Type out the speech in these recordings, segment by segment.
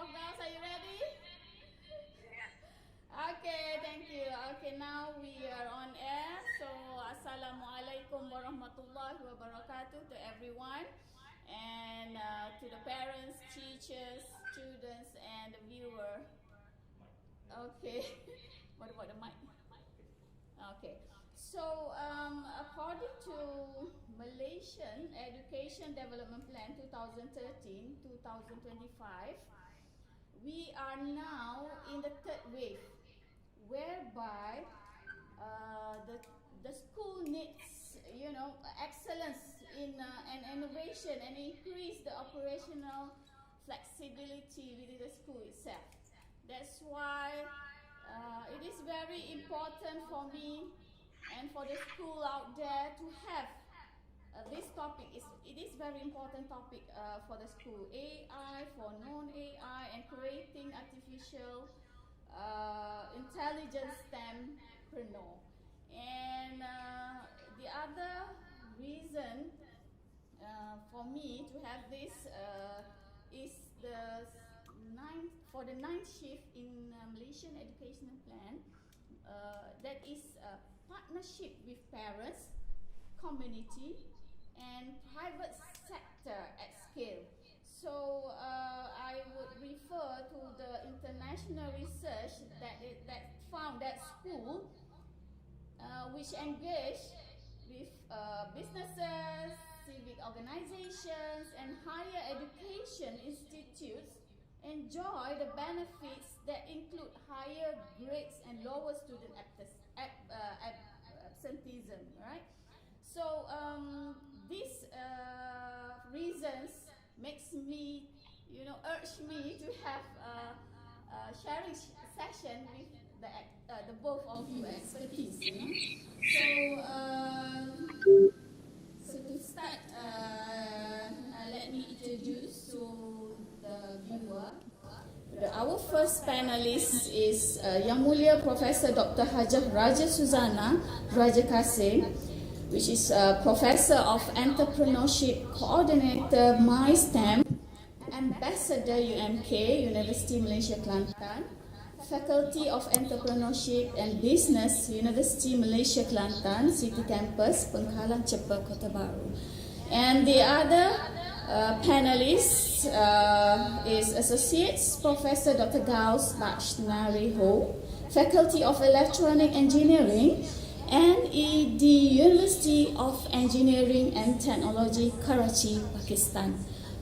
Prof. Ghous, are you ready? Okay, thank you. Okay, now we are on air. So, Assalamualaikum warahmatullahi wabarakatuh to everyone, and to the parents, teachers, students, and the viewer. Okay, what about the mic? Okay, so according to Malaysian Education Development Plan 2013-2025, we are now in the third wave, whereby the school needs, excellence in and innovation, and increase the operational flexibility within the school itself. That's why it is very important for me and for the school out there to have this topic. It is very important topic for the school. AI for non-AI, and creating artificial intelligence STEMpreneur. And the other reason for me to have this is the ninth shift in Malaysian Educational Plan. That is a partnership with parents, community, and private sector at scale. So I would refer to the international research that found that school which engage with businesses, civic organizations, and higher education institutes enjoy the benefits that include higher grades and lower student absenteeism, right? So these reasons makes me, urge me to have a sharing session with the both of you expertise. So to start, let me introduce to the viewer. Our first panelist is Yang Mulia Professor Dr. Hajah Raja Suzana Raja Kasim, which is a Professor of Entrepreneurship, Coordinator MySTEM, Ambassador UMK, University Malaysia Kelantan, Faculty of Entrepreneurship and Business, University Malaysia Kelantan, City Campus, Penghalang Cepa, Kota Baru. And the other panelist is Associate Professor Dr. Ghous Bakhsh Narejo, Faculty of Electronic Engineering, NED University of Engineering and Technology, Karachi, Pakistan.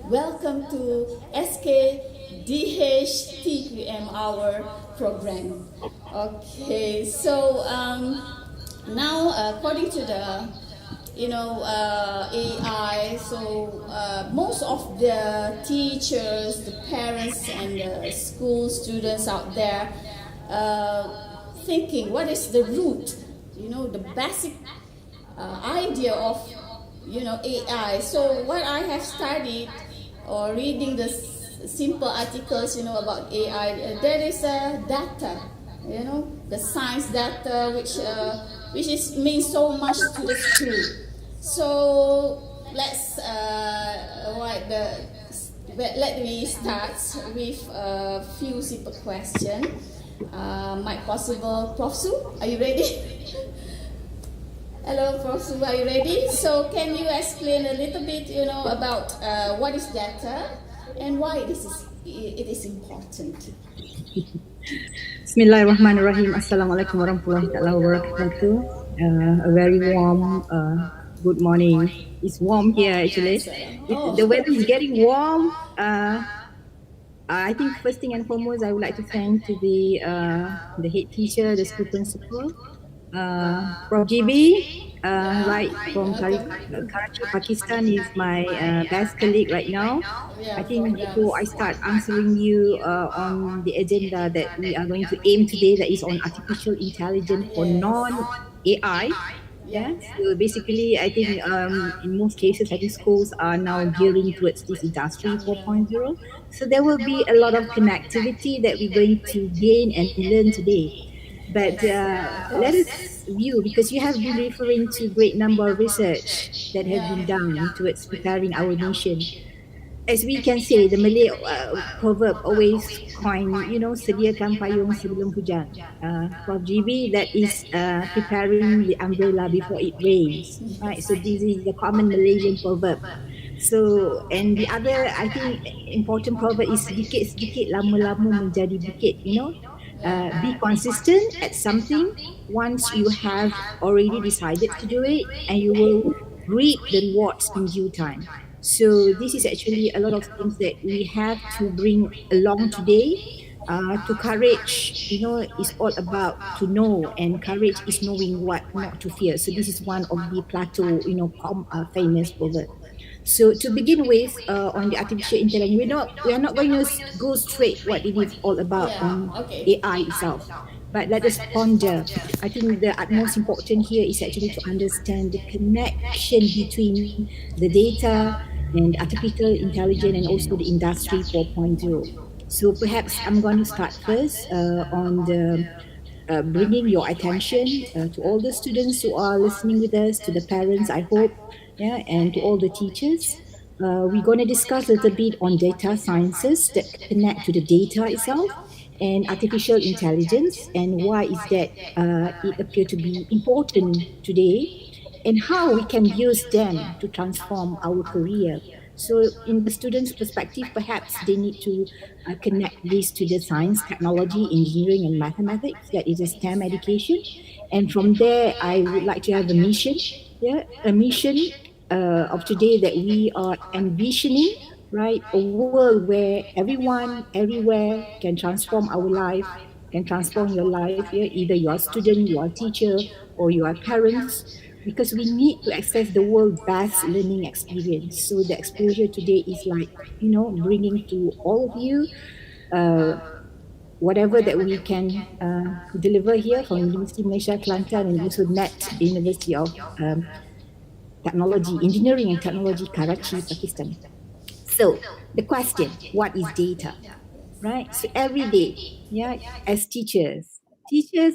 Welcome to SKDH TQM, our program. Okay, so now according to the AI, so most of the teachers, the parents, and the school students out there thinking, what is the root, the basic idea of AI. So what I have studied or reading the simple articles about AI, there is a data, the science data, which means so much to the school. So let me start with a few simple questions. Might possible, Prof. Su, are you ready? Hello, Prof. Su, are you ready? So can you explain a little bit, about what is data and why it is important? Bismillahirrahmanirrahim. Assalamualaikum warahmatullahi wabarakatuh. A very warm good morning. It's warm here actually. The weather is getting warm. I think first thing and foremost, I would like to thank to the head teacher, the school principal, Prof. GB, right from Karachi, Pakistan, is my best colleague right now. I think before I start answering you on the agenda that we are going to aim today, that is on artificial intelligence for non-AI. Yeah. So basically, I think in most cases, I think schools are now gearing towards this industry 4.0. So there will be a lot of connectivity that we're going to gain and learn today. But let us view, because you have been referring to great number of research that has been done towards preparing our nation. as we can say, the Malay proverb always coin, sediakan payung sebelum hujan. Prof. GB, that is preparing the umbrella before it rains, right? So this is the common Malaysian proverb. So, and the other, I think, important proverb is sedikit-sedikit lama-lama menjadi bukit, be consistent at something once you have already decided to do it, and you will reap the rewards in due time. So this is actually a lot of things that we have to bring along today. To courage, is all about to know, and courage is knowing what not to fear. So this is one of the Plato, famous proverb. So to begin with, on the artificial intelligence, we are not going to go straight what it is all about Yeah. on Okay. AI itself, but let us ponder. I think the utmost important here is actually to understand the connection between the data and artificial intelligence and also the industry 4.0. So perhaps I'm going to start first on the bringing your attention to all the students who are listening with us, to the parents, I hope, yeah, and to all the teachers. We're going to discuss a little bit on data sciences that connect to the data itself and artificial intelligence, and why is that it appear to be important today, and how we can use them to transform our career. So, in the students' perspective, perhaps they need to connect this to the science, technology, engineering, and mathematics. That is a STEM education. And from there, I would like to have a mission. Yeah, a mission of today that we are envisioning, right? A world where everyone, everywhere can transform our life, can transform your life. Yeah, either you are a student, you are a teacher, or you are parents, because we need to access the world's best learning experience. So the exposure today is like, bringing to all of you uh, whatever that we can deliver here from University of Malaysia, Kelantan, and also NET, University of Technology, Engineering and Technology, Karachi, Pakistan. So the question, what is data? Right? So every day, yeah, as teachers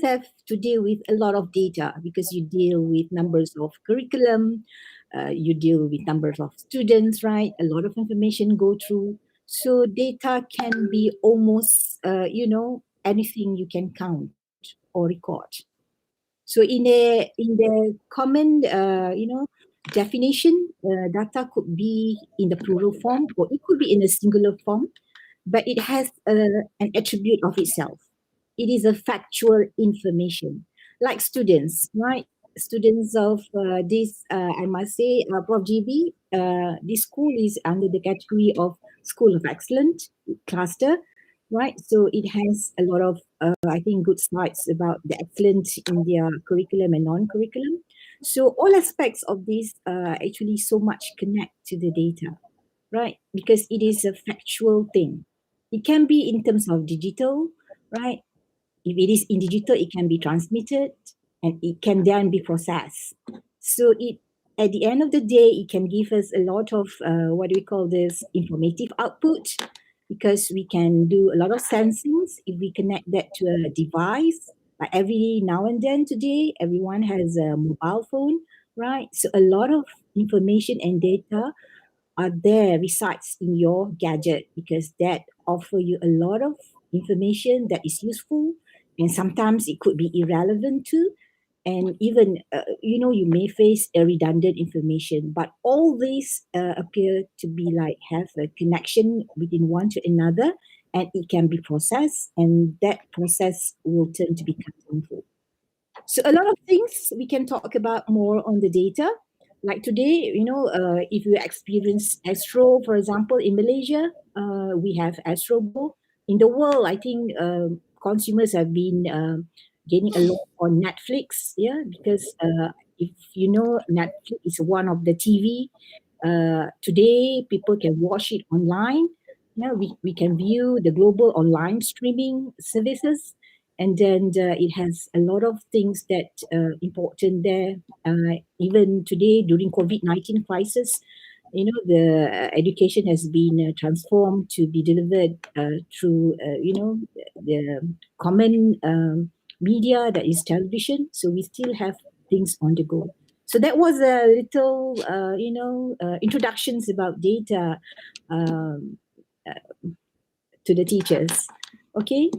have to deal with a lot of data because you deal with numbers of curriculum, you deal with numbers of students, right? A lot of information go through. So data can be almost, anything you can count or record. So in the common, definition, data could be in the plural form or it could be in a singular form, but it has an attribute of itself. It is a factual information, like students, right? Students of this, I must say, Prof. GB, this school is under the category of School of Excellence cluster, right? So it has a lot of, I think, good sides about the excellence in their curriculum and non-curriculum. So all aspects of this actually so much connect to the data, right? Because it is a factual thing. It can be in terms of digital, right? If it is in digital, it can be transmitted and it can then be processed. So it, at the end of the day, it can give us a lot of what do we call this, informative output, because we can do a lot of sensings if we connect that to a device. Like every now and then today, everyone has a mobile phone, right? So a lot of information and data are there resides in your gadget, because that offer you a lot of information that is useful, and sometimes it could be irrelevant too, and even you may face a redundant information, but all these appear to be like have a connection within one to another, and it can be processed, and that process will turn to become harmful. So a lot of things we can talk about more on the data. Like today, if you experience Astro, for example, in Malaysia, we have Astro Go. In the world, I think consumers have been gaining a lot on Netflix, yeah, because if you know, Netflix is one of the TV. Today, people can watch it online. Yeah, we can view the global online streaming services, and then it has a lot of things that important there. Even today during COVID-19 crisis, the education has been transformed to be delivered through the common media, that is television. So we still have things on the go. So that was a little, introductions about data um, to the teachers. Okay.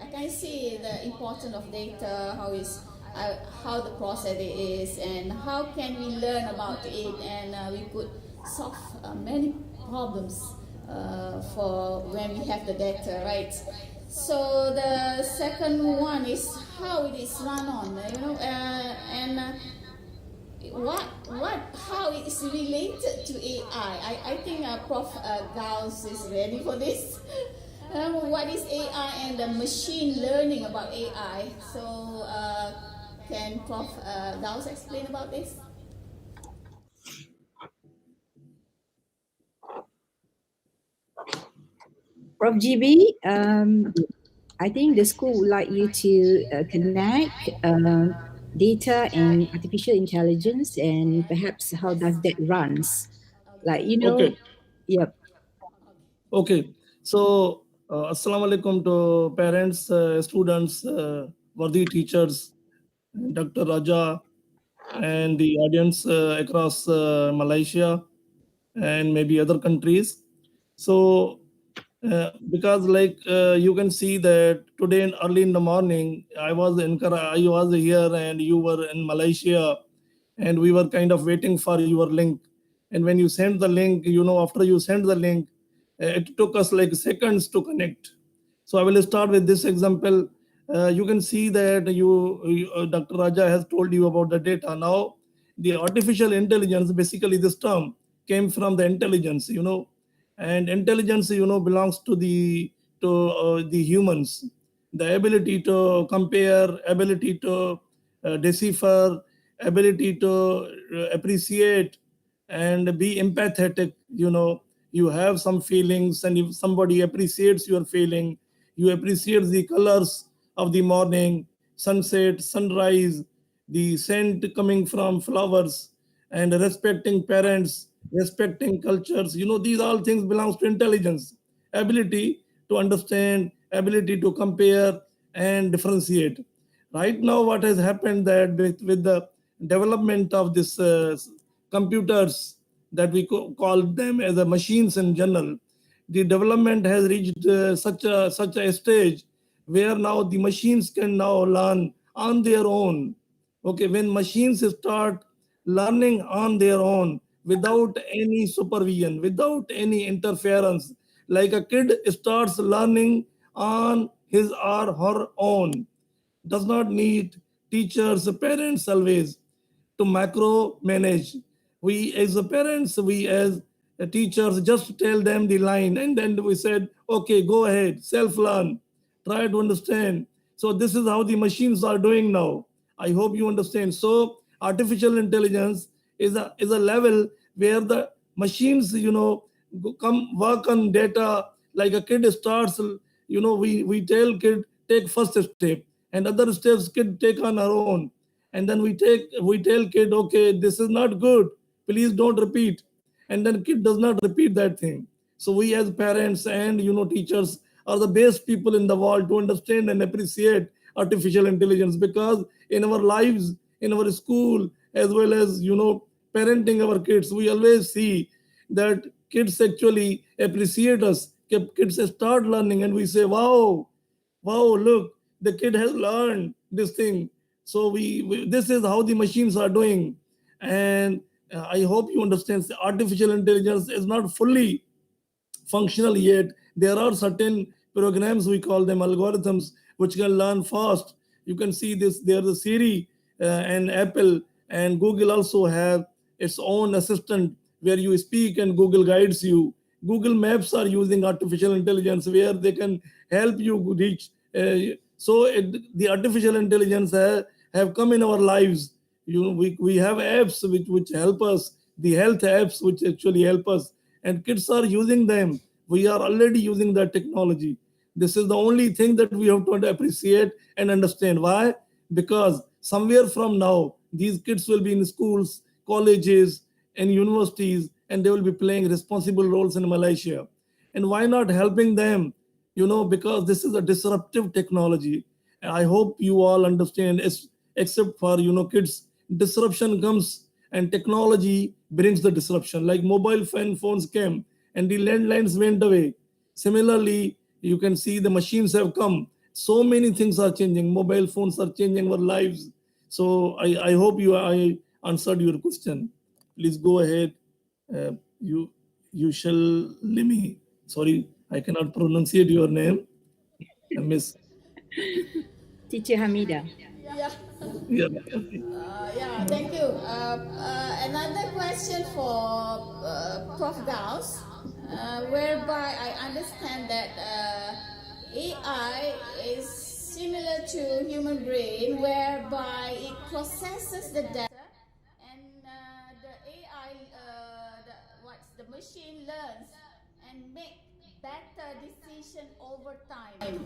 I can see the importance of data, how the process it is, and how can we learn about it, and we could solve many problems for when we have the data, right? So the second one is how it is run on, and how it is related to AI. I think Prof. Ghous is ready for this. What is AI and the machine learning about AI? So can Prof. Ghous explain about this? Prof. GB, I think the school would like you to connect data and artificial intelligence, and perhaps how does that runs? Like, Okay. yep. Okay. So, Assalamu alaikum to parents, students, worthy teachers, Dr. Raja, and the audience across Malaysia and maybe other countries. So, because like you can see that today early in the morning, I was here and you were in Malaysia, and we were kind of waiting for your link. And when you send the link, after you send the link, it took us like seconds to connect. So I will start with this example. You can see that Dr. Raja has told you about the data. Now, the artificial intelligence, basically this term came from the intelligence, and intelligence, belongs to the humans. The ability to compare, ability to decipher, ability to appreciate and be empathetic. You have some feelings, and if somebody appreciates your feeling, you appreciate the colors of the morning, sunset, sunrise, the scent coming from flowers, and respecting parents, respecting cultures. These all things belongs to intelligence, ability to understand, ability to compare and differentiate. Right now, what has happened that with the development of this computers, that we call them as the machines in general, the development has reached such a stage where now the machines can now learn on their own. Okay, when machines start learning on their own without any supervision, without any interference, like a kid starts learning on his or her own, does not need teachers, parents always to macro manage. We as the parents, we as teachers just tell them the line, and then we said, okay, go ahead, self-learn, try to understand. So this is how the machines are doing now. I hope you understand. So artificial intelligence is a level where the machines, come work on data. Like a kid starts, we tell kid take first step, and other steps kid take on our own. And then we tell kid, okay, this is not good, please don't repeat. And then kid does not repeat that thing. So we as parents and teachers are the best people in the world to understand and appreciate artificial intelligence, because in our lives, in our school, as well as parenting our kids, we always see that kids actually appreciate us. Kids start learning, and we say, wow, look, the kid has learned this thing. So we this is how the machines are doing. And I hope you understand, the artificial intelligence is not fully functional yet. There are certain programs, we call them algorithms, which can learn fast. You can see this. There's the SIRI, and Apple and Google also have its own assistant where you speak and Google guides you. Google Maps are using artificial intelligence where they can help you reach. The artificial intelligence have come in our lives. We have apps which help us, the health apps which actually help us, and kids are using them. We are already using that technology. This is the only thing that we have to appreciate and understand. Why? Because somewhere from now, these kids will be in schools, colleges, and universities, and they will be playing responsible roles in Malaysia. And why not helping them because this is a disruptive technology. I hope you all understand, except for, kids, disruption comes and technology brings the disruption. Like mobile phones came and the landlines went away. Similarly, you can see the machines have come. So many things are changing. Mobile phones are changing our lives. So I hope I answered your question. Please go ahead. Uh, you you shall let me. Sorry, I cannot pronunciate your name, Miss. Teacher Hamida. Yeah. Yeah. Yeah, thank you. Another question for Prof. Ghous, whereby I understand that AI is similar to human brain, whereby it processes the data and the AI, the machine learns and make better decision over time.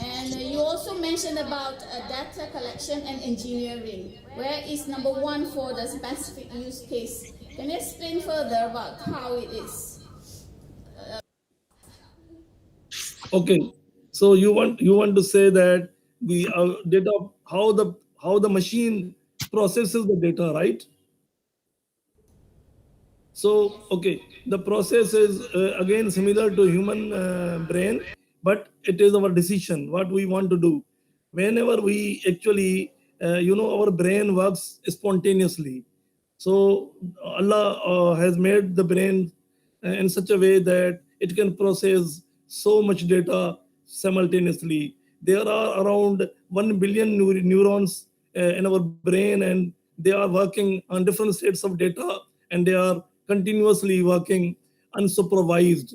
And you also mentioned about data collection and engineering. Where is number one for the specific use case? Can you explain further about how it is? Okay. So you want to say that the data, how the machine processes the data, right? So, okay, the process is again similar to human brain, but it is our decision what we want to do. Whenever we actually, our brain works spontaneously. So Allah has made the brain in such a way that it can process so much data simultaneously. There are around 1 billion neurons in our brain, and they are working on different sets of data, and they are continuously working unsupervised.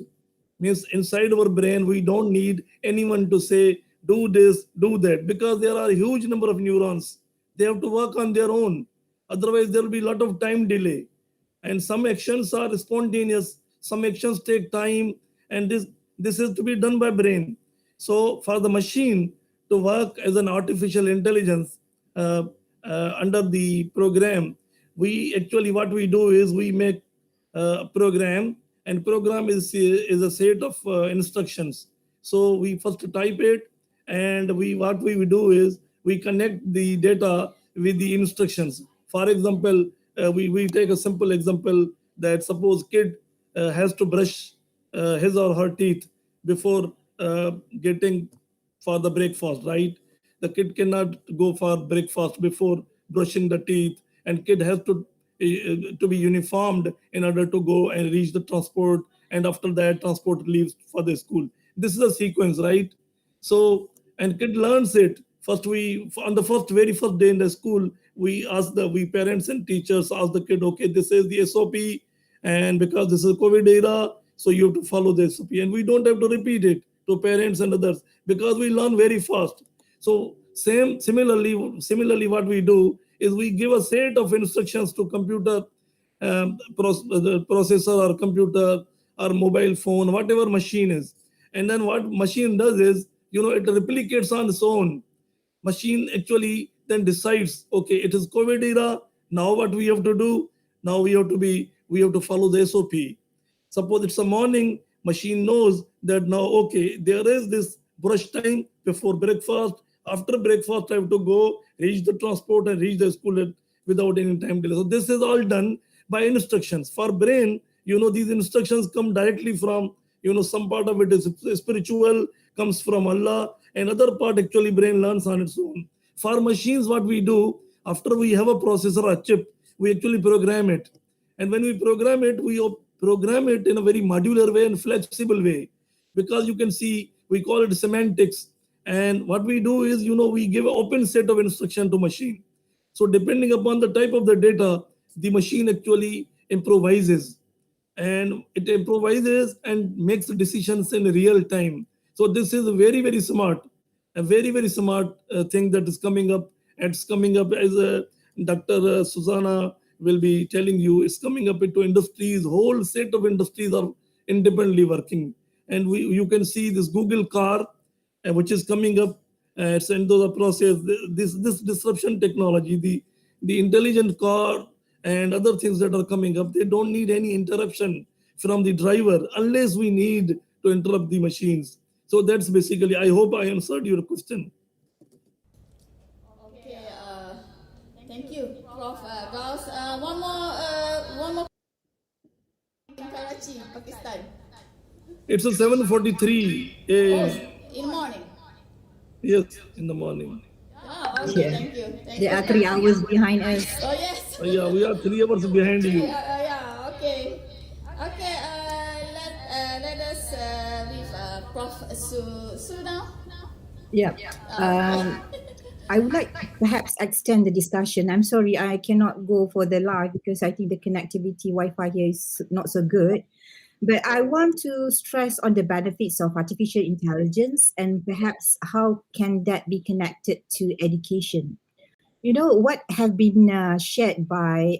Means inside our brain, we don't need anyone to say, do this, do that, because there are a huge number of neurons. They have to work on their own. Otherwise, there will be a lot of time delay. And some actions are spontaneous, some actions take time, and this is to be done by brain. So for the machine to work as an artificial intelligence uh, under the program, we actually, what we do is we make program, and program is a set of instructions. So we first type it, and we what we do is we connect the data with the instructions. For example, we take a simple example that suppose kid has to brush his or her teeth before getting for the breakfast, right? The kid cannot go for breakfast before brushing the teeth, and kid has to be uniformed in order to go and reach the transport, and after that transport leaves for the school. This is a sequence, right? So, and kid learns it. First, we on the very first day in the school, we parents and teachers ask the kid, okay, this is the SOP, and because this is COVID era, so you have to follow the SOP, and we don't have to repeat it to parents and others because we learn very fast. So similarly, what we do is we give a set of instructions to computer, the processor or computer or mobile phone, whatever machine is. And then what machine does is, it replicates on its own. Machine actually then decides, okay, it is COVID era. Now what we have to do? Now we have to follow the SOP. Suppose it's a morning, machine knows that now, okay, there is this brush time before breakfast. After breakfast, I have to go reach the transport and reach the school without any time delay. So this is all done by instructions. For brain, these instructions come directly from, some part of it is spiritual, comes from Allah, and other part actually brain learns on its own. For machines, what we do, after we have a processor, a chip, we actually program it. And when we program it, we program it in a very modular way and flexible way, because you can see we call it semantics. And what we do is, we give an open set of instruction to machine. So depending upon the type of the data, the machine actually improvises, and it improvises and makes decisions in real time. So this is a very smart, a very smart thing that is coming up. And it's coming up as Dr. Suzana will be telling you. It's coming up into industries. Whole set of industries are independently working, and you can see this Google car, which is coming up. It's into the process. This disruption technology, the intelligent car and other things that are coming up, they don't need any interruption from the driver unless we need to interrupt the machines. So that's basically, I hope I answered your question. Okay, thank you, Prof. Ghous. One more in Karachi, Pakistan. It's a 7:43 a.m. In the morning. Yes, in the morning. Oh, okay, Yeah. thank you. Thank There you. are 3 hours behind us. Oh, yes. Yeah, we are 3 hours behind you. Yeah, okay. Okay, let us with Prof. Su now. Yeah. I would like to perhaps extend the discussion. I'm sorry, I cannot go for the live because I think the connectivity Wi-Fi here is not so good. But I want to stress on the benefits of artificial intelligence and perhaps how can that be connected to education. You know, what have been shared by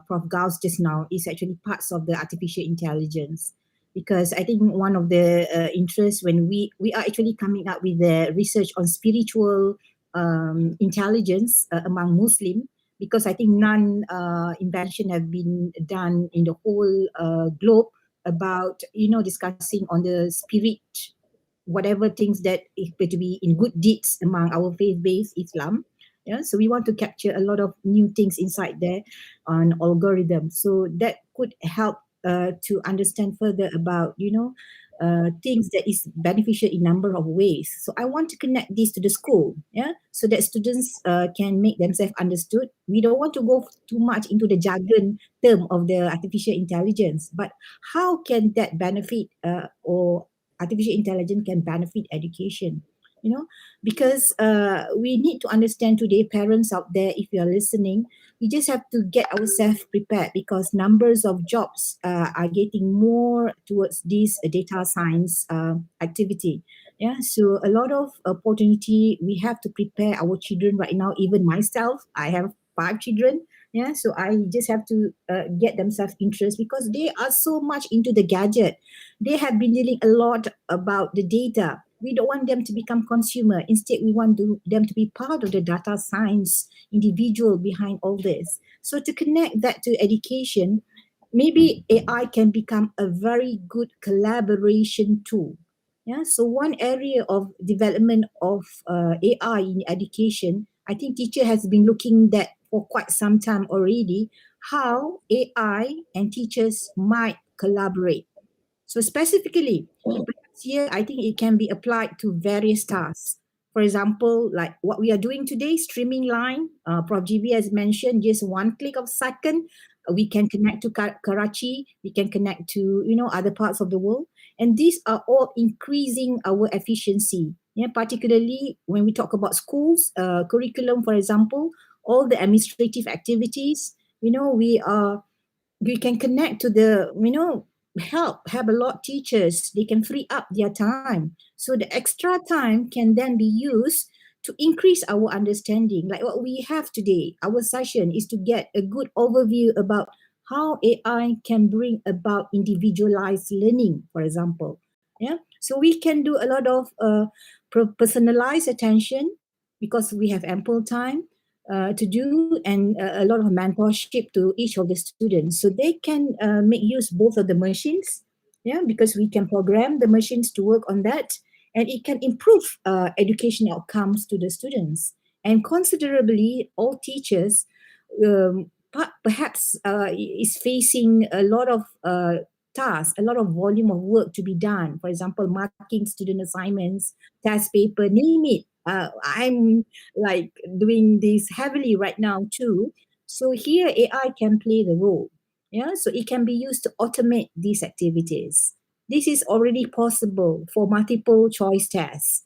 Prof. Ghous just now is actually parts of the artificial intelligence. Because I think one of the interests when we are actually coming up with the research on spiritual intelligence among Muslim, because I think none invention have been done in the whole globe about, you know, discussing on the spirit, whatever things that is going to be in good deeds among our faith-based Islam. Yeah, so we want to capture a lot of new things inside there on algorithm. So that could help to understand further about, you know, things that is beneficial in number of ways. So I want to connect this to the school, yeah, so that students can make themselves understood. We don't want to go too much into the jargon term of the artificial intelligence, but how can that benefit or artificial intelligence can benefit education, you know, because we need to understand today, parents out there, if you are listening, we just have to get ourselves prepared because numbers of jobs are getting more towards this data science activity. Yeah, so a lot of opportunity. We have to prepare our children right now. Even myself, I have 5 children. Yeah, so I just have to get themselves interest because they are so much into the gadget. They have been dealing a lot about the data. We don't want them to become consumer. Instead, we want them to be part of the data science individual behind all this. So to connect that to education, maybe AI can become a very good collaboration tool. Yeah. So one area of development of AI in education, I think teacher has been looking that for quite some time already, how AI and teachers might collaborate. So specifically, perhaps here, I think it can be applied to various tasks. For example, like what we are doing today, streaming line, Prof. GB has mentioned, just one click of second, we can connect to Karachi, we can connect to, you know, other parts of the world. And these are all increasing our efficiency. Yeah, particularly when we talk about schools, curriculum, for example, all the administrative activities, you know, we can connect to the, you know, have a lot teachers, they can free up their time, so the extra time can then be used to increase our understanding. Like what we have today, our session is to get a good overview about how AI can bring about individualized learning, for example. Yeah, so we can do a lot of personalized attention because we have ample time to do, and a lot of mentorship to each of the students, so they can make use both of the machines. Yeah, because we can program the machines to work on that, and it can improve education outcomes to the students. And considerably, all teachers perhaps is facing a lot of tasks, a lot of volume of work to be done. For example, marking student assignments, test paper, name it. I'm like doing this heavily right now too. So here AI can play the role. Yeah, so it can be used to automate these activities. This is already possible for multiple choice tests.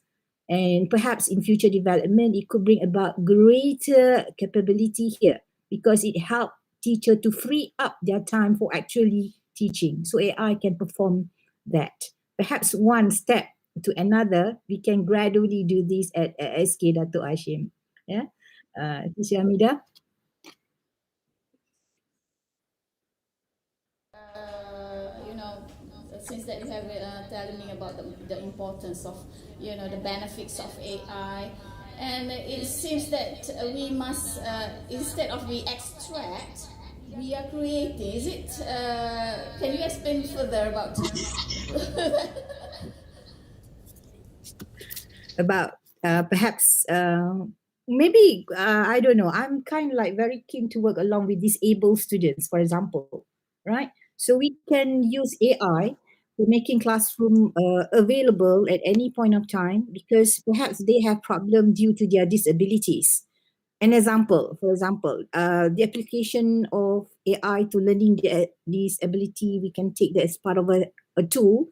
And perhaps in future development, it could bring about greater capability here because it helps teacher to free up their time for actually teaching. So AI can perform that. Perhaps one step to another, we can gradually do this at SK Dato' Hashim. Yeah, Teacher Hamida. You know, since that you have telling me about the importance of, you know, the benefits of AI, and it seems that we must instead of we extract, we are creating. Is it? Can you explain further about? about perhaps maybe I don't know. I'm kind of like very keen to work along with disabled students, for example, right? So we can use AI for making classroom available at any point of time because perhaps they have problem due to their disabilities. An example, for example, the application of AI to learning this ability, we can take that as part of a tool.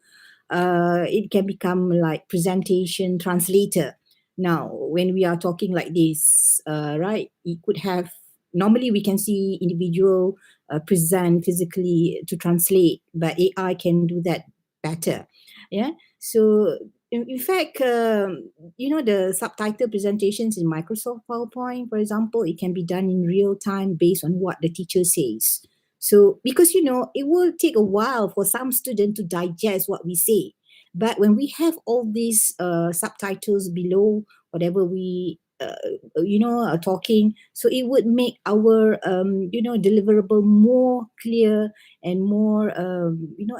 It can become like presentation translator. Now, when we are talking like this, right, it could have, normally we can see individual present physically to translate, but AI can do that better. Yeah. So in fact, the subtitle presentations in Microsoft PowerPoint, for example, it can be done in real time based on what the teacher says. So, because it will take a while for some student to digest what we say. But when we have all these subtitles below whatever we, are talking, so it would make our, deliverable more clear and more,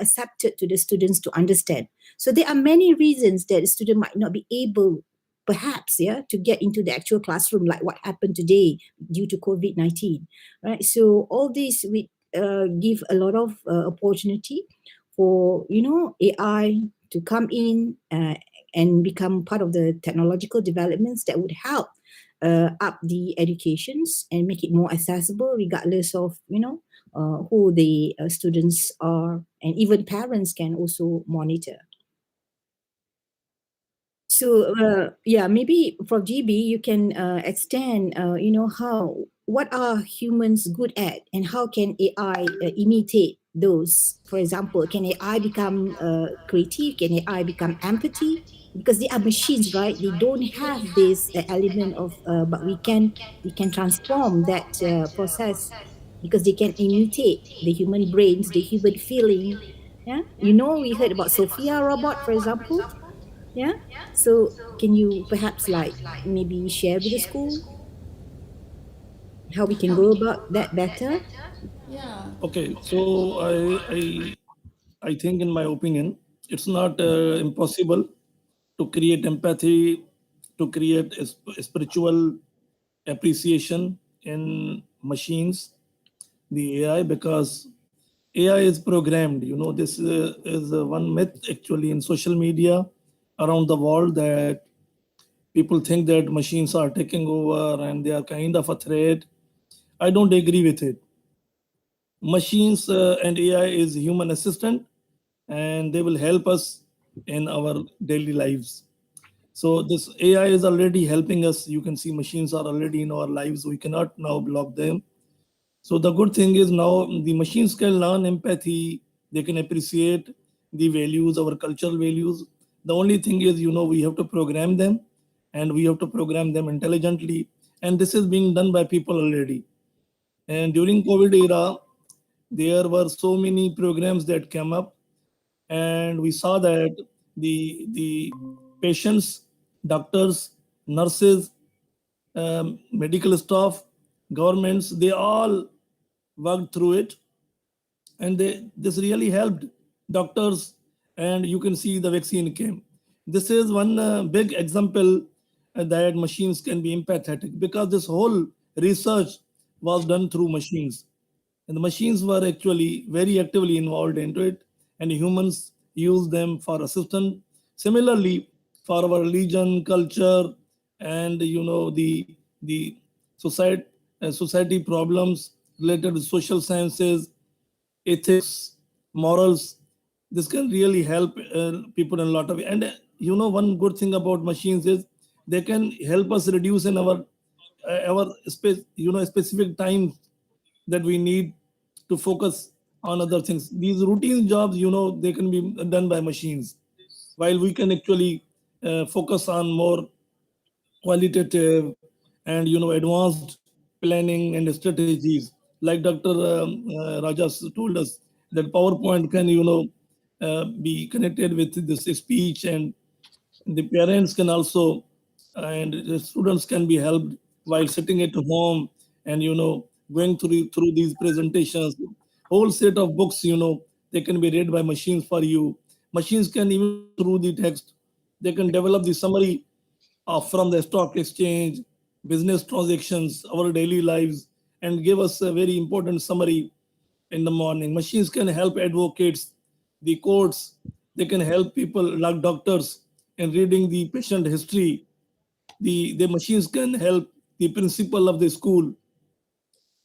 accepted to the students to understand. So there are many reasons that a student might not be able, perhaps, to get into the actual classroom, like what happened today due to COVID-19, right? So all this we give a lot of opportunity for AI to come in and become part of the technological developments that would help up the educations and make it more accessible, regardless of who the students are, and even parents can also monitor. So yeah, maybe for GB you can extend, what are humans good at, and how can AI imitate those? For example, can AI become creative? Can AI become empathy? Because they are machines, right? They don't have this element of, but we can transform that process because they can imitate the human brains, the human feeling. Yeah, we heard about Sophia robot, for example. Yeah. So can you perhaps like maybe share with the school how we can go about that better? Yeah. Okay, so I think, in my opinion, it's not impossible to create empathy, to create a spiritual appreciation in machines, the AI, because AI is programmed. This is one myth actually in social media around the world, that people think that machines are taking over and they are kind of a threat. I don't agree with it. Machines and AI is human assistant, and they will help us in our daily lives. So this AI is already helping us. You can see machines are already in our lives. We cannot now block them. So the good thing is now the machines can learn empathy. They can appreciate the values, our cultural values. The only thing is, we have to program them, and we have to program them intelligently. And this is being done by people already. And during COVID era, there were so many programs that came up, and we saw that the patients, doctors, nurses, medical staff, governments, they all worked through it, and this really helped doctors. And you can see the vaccine came. This is one big example that machines can be empathetic, because this whole research was done through machines, and the machines were actually very actively involved into it, and humans use them for assistance. Similarly, for our religion, culture, and the society problems related to social sciences, ethics, morals. This can really help people in a lot of. And one good thing about machines is they can help us reduce in our space, specific time that we need to focus on other things. These routine jobs, they can be done by machines, while we can actually focus on more qualitative and advanced planning and strategies. Like Dr. Raja told us, that PowerPoint can be connected with this speech, and the parents can also, and the students can be helped while sitting at home, and going through these presentations. Whole set of books, they can be read by machines for you. Machines can even through the text, they can develop the summary from the stock exchange, business transactions, our daily lives, and give us a very important summary in the morning. Machines can help advocates, the courts, they can help people like doctors in reading the patient history. The machines can help the principal of the school,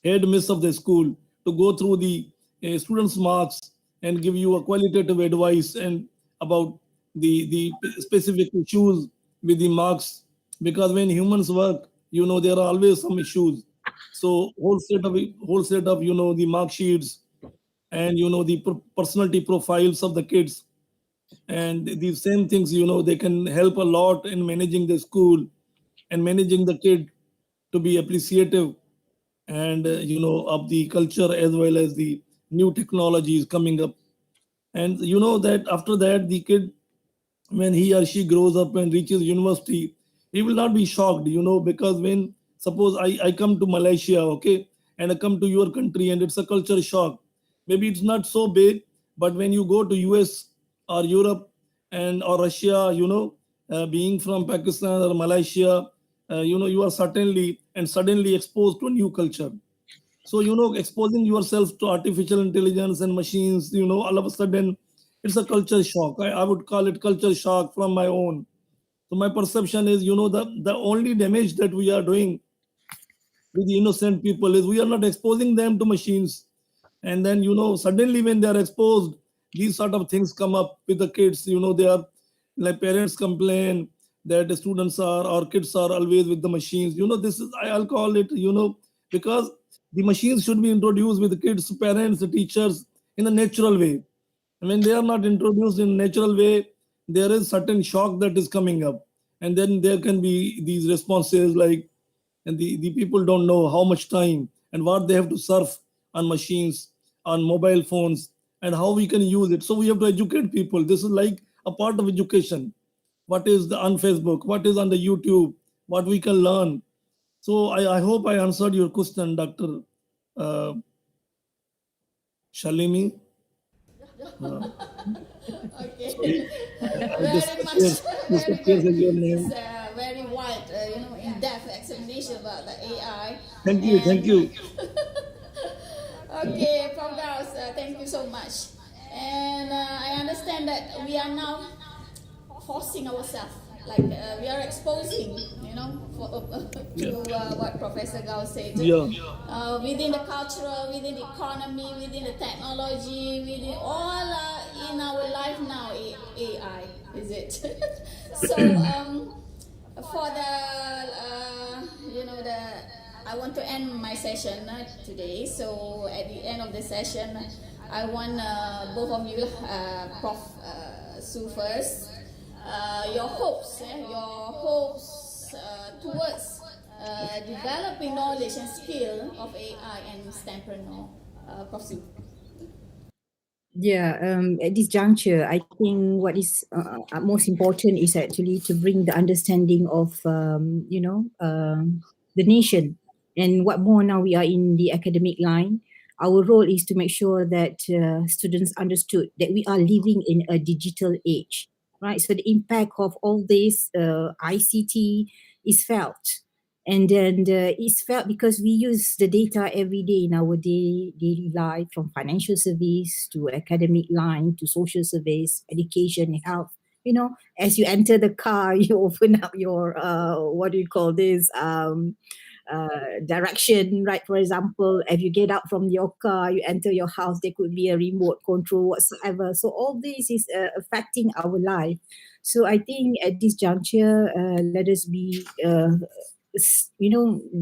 head miss of the school to go through the students' marks and give you a qualitative advice and about the specific issues with the marks. Because when humans work, there are always some issues. So whole set of the mark sheets and the personality profiles of the kids, and these same things they can help a lot in managing the school and managing the kid to be appreciative and of the culture as well as the new technologies coming up. And that after that the kid, when he or she grows up and reaches university, he will not be shocked, because when suppose I come to Malaysia, okay, and I come to your country and it's a culture shock. Maybe it's not so big, but when you go to US or Europe and or Russia, being from Pakistan or Malaysia, you are certainly and suddenly exposed to a new culture. So, exposing yourself to artificial intelligence and machines, all of a sudden, it's a culture shock. I would call it culture shock from my own. So my perception is, the only damage that we are doing with the innocent people is we are not exposing them to machines. And then, suddenly when they are exposed, these sort of things come up with the kids. They are like parents complain that the students are or kids are always with the machines. This is, I'll call it, because the machines should be introduced with the kids, parents, the teachers in a natural way. When they are not introduced in natural way, there is certain shock that is coming up. And then there can be these responses like, and the people don't know how much time and what they have to surf on machines, on mobile phones, and how we can use it. So we have to educate people. This is like a part of education. What is on Facebook? What is on the YouTube? What we can learn. So I hope I answered your question, Dr. Uh, Shalimi. Okay. Sorry, I just Very much, appears, just very appears good. in your It's name. a very wide, in-depth explanation about the AI. Thank you, thank And you. okay, Prof. Ghous, thank you so much. And I understand that we are now forcing ourselves, like we are exposing, Yeah, to what Professor Ghous said, yeah, within the cultural, within the economy, within the technology, within all in our life now, AI, is it? So for the, I want to end my session today. So at the end of the session, I want both of you, Prof. Sue first, your hopes towards developing knowledge and skill of AI and STEMpreneur. Prof. Sue. Yeah, at this juncture, I think what is most important is actually to bring the understanding of, the nation. And what more now we are in the academic line, our role is to make sure that students understood that we are living in a digital age, right? So the impact of all this ICT is felt. And then it's felt because we use the data every day in our daily life, from financial service to academic line to social service, education, health. As you enter the car, you open up your what do you call this? Direction, right? For example, if you get out from your car, you enter your house, there could be a remote control whatsoever. So all this is affecting our life. So I think at this juncture, let us be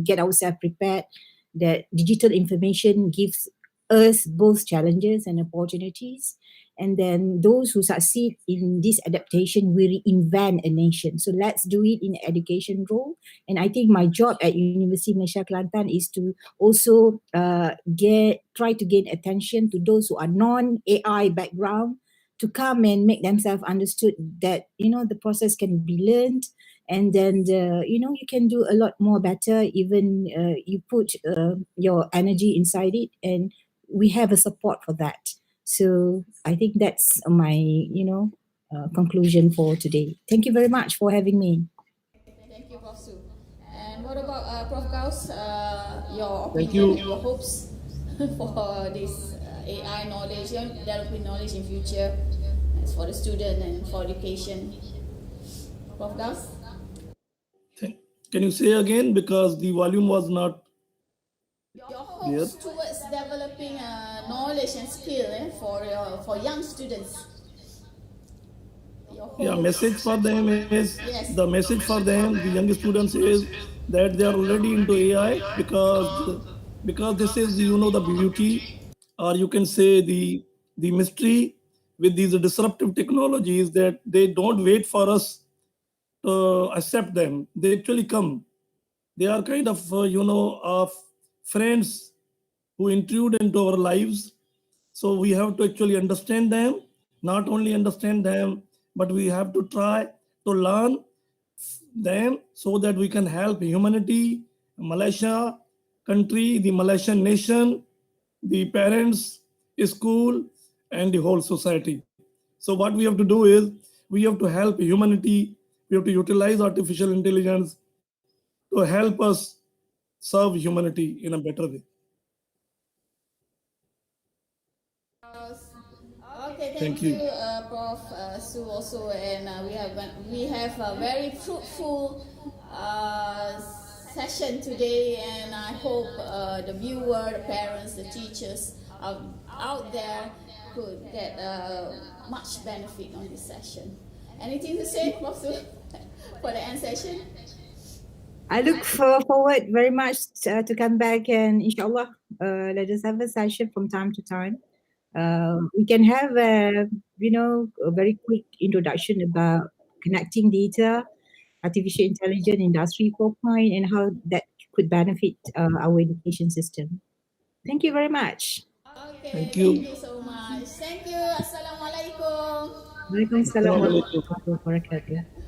get ourselves prepared that digital information gives us both challenges and opportunities. And then those who succeed in this adaptation will reinvent a nation. So let's do it in education role. And I think my job at University of Malaysia Kelantan is to also try to gain attention to those who are non-AI background, to come and make themselves understood that the process can be learned, and then you can do a lot more better, even you put your energy inside it, and we have a support for that. So I think that's my conclusion for today. Thank you very much for having me. what about Prof. Ghous? Your Thank opinion you. and your hopes for this AI knowledge, developing knowledge in future, as for the student and for education. Prof. Ghous? Can you say again, because the volume was not Your clear? hopes towards developing knowledge and skill for young students. Your Yeah, hopes. message for them is, Yes. the message for them, the young students, is that they are already into AI, because this is, the beauty, or you can say the mystery with these disruptive technologies, that they don't wait for us to accept them. They actually come. They are kind of of friends who intrude into our lives. So we have to actually understand them, not only understand them, but we have to try to learn them, so that we can help humanity, Malaysia country, the Malaysian nation, the parents, school, and the whole society. So what we have to do is, we have to help humanity. We have to utilize artificial intelligence to help us serve humanity in a better way. Okay, Thank thank you. you, Prof. Su also, and we have a very fruitful session today, and I hope the viewer, the parents, the teachers out there could get much benefit on this session. Anything to say, Prof. Su, for the end session? I look forward very much to come back, and inshallah, let us have a session from time to time. We can have a very quick introduction about connecting data, artificial intelligence, industry 4.0, and how that could benefit our education system. Thank you very much. Okay, Thank thank you. you so much. Thank you. Assalamualaikum. Waalaikumsalam Assalamu alaikum. warahmatullahi wabarakatuh.